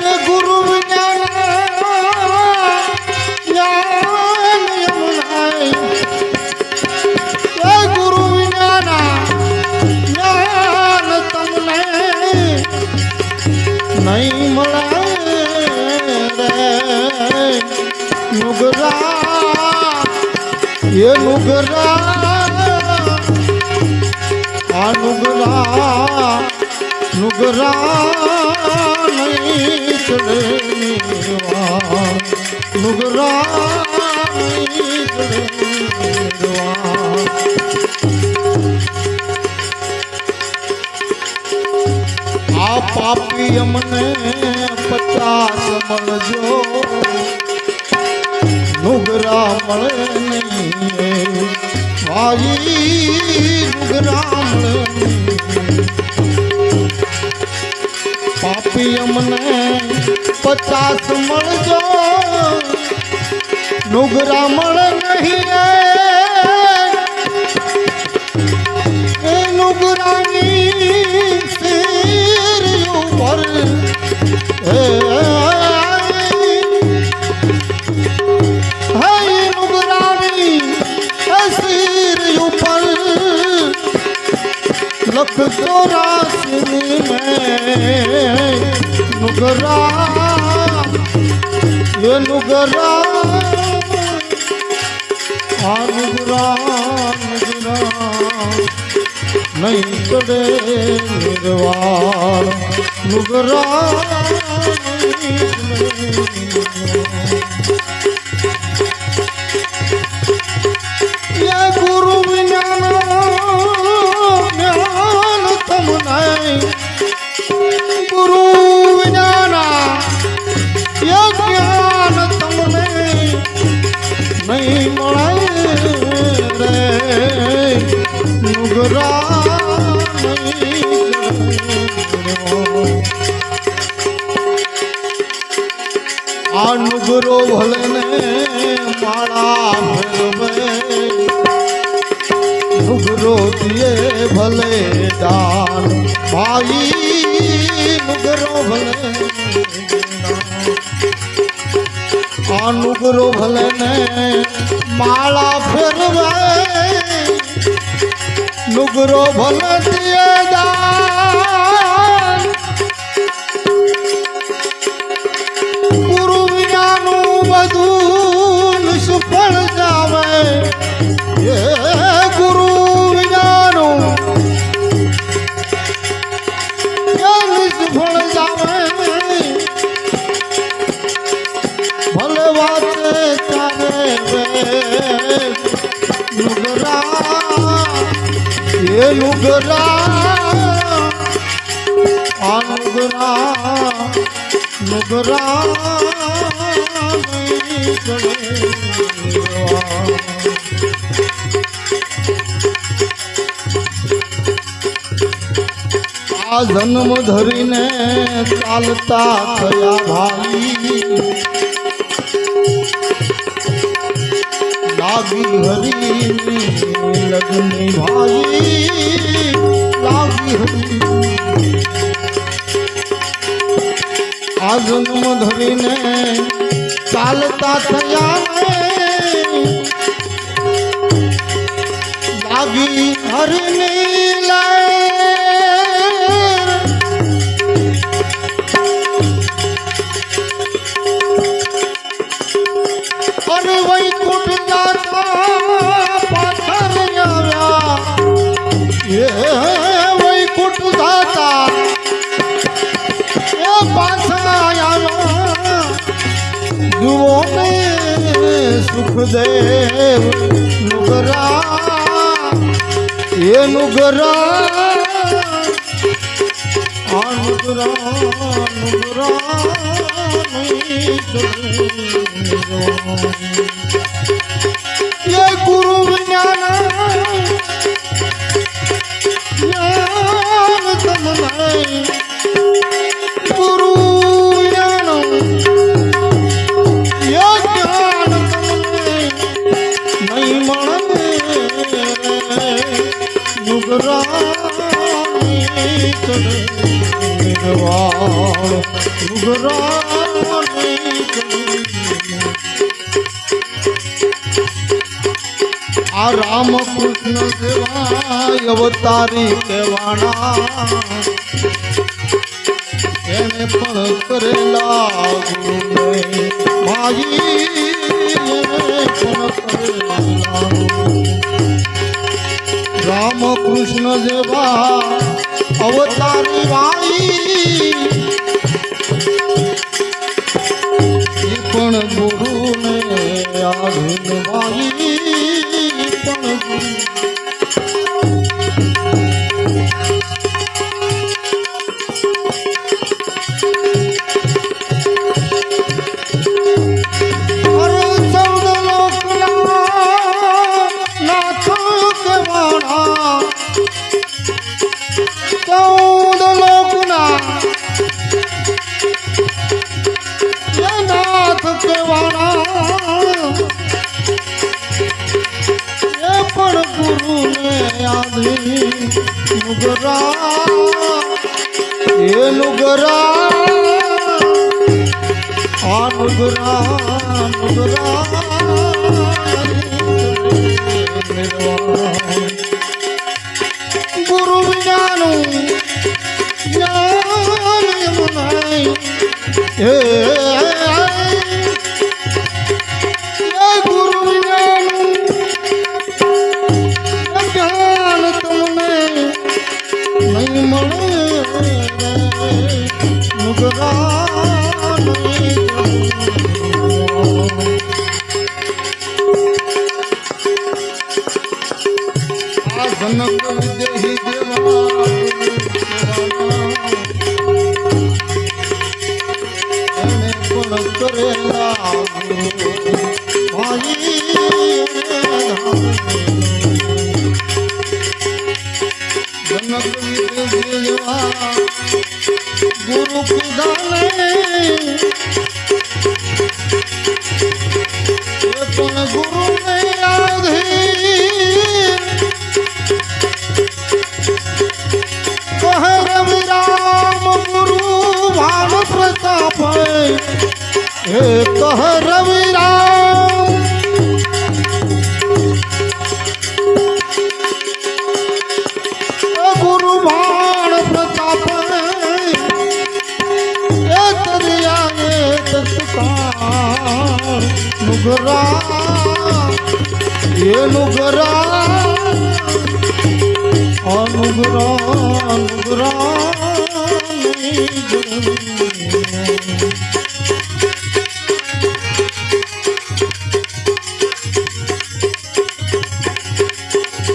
अरे गुरु ज्ञान ज्ञान यमुनाई गुरु ज्ञान ज्ञान तमने नहीं મળે રે નુગરા ये नुगरा आ नुगरा नुगरा नहीं चढ़े नुगरा नहीं चढ़े आ पापी हमने 50 મળજો नुगरा મળે નહીં ભાઈ नुगरा મળે પાપી અમને 50 મળજો नुगरा મળે નહીં એ नुगराની સિર ઉપર लख 84 में नुगरा ये नुगरा आ नुगरा नुगरा नहीं चढ़े निर्वाण नुगरा ये गुरु ज्ञान गुरु ज्ञान ये ज्ञान तमने नहीं મળે रे नुगरा आ नुगरो भले ने माला भरवे नुगरो दिए भले दान भाई नुगरो भले आ नुगरो भले ने माला फेरवे नुगरो भले दिए दान गुरु ज्ञानु बधु निष्फળ जावे ये गुरु ज्ञानु निष्फળ जावे भले वाते चावे नुगरा ये नुगरा आ नुगरा नुगरा नहीं चढ़े आ जन्म धरीने चालता थया भाई लागी हरी लगनी भाई लागी हरी आ जन्म धरीने चालता थया लागी हरनी अरे वही कुट जाता पाथर आव्या ये वही कुट जाता ये पाथर आव्या जुओ ने सुखदेव नुगरा ये नुगरा आ नुगरा नुगरा नहीं चढ़े ये गुरु ज्ञान ज्ञान तमने गुरु ज्ञान ये ज्ञान तमने नहीं મળે नुगरा नहीं चढ़े निर्वाण આ રામ કૃષ્ણ સેવાય અવતારી કહેવાના એને પણ કરેલા ગુરુને માઈ એને પણ કરેલા રામ કૃષ્ણ જેવા અવતારી ભાઈ પણ ગુરુને આધીન ભાઈ પણ ગુરુ ગુરુ વિનાનું જ્ઞાન યમુનાઈ હે ગુરુ વિનાનું જ્ઞાન તમને નહીં મળે નુગરા જનક વિદેહી દેવા એને પણ કરેલા ભાઈ જનક વિદેહી દેવા ગુરુ કીધા એ પણ ગુરુ ને આધી હે કહ રવિ રામ ગુરુ ભાણ પ્રતાપ એ તરિયા તત્કાળ નુગરા એ નુગરા અનુગરા નુગરા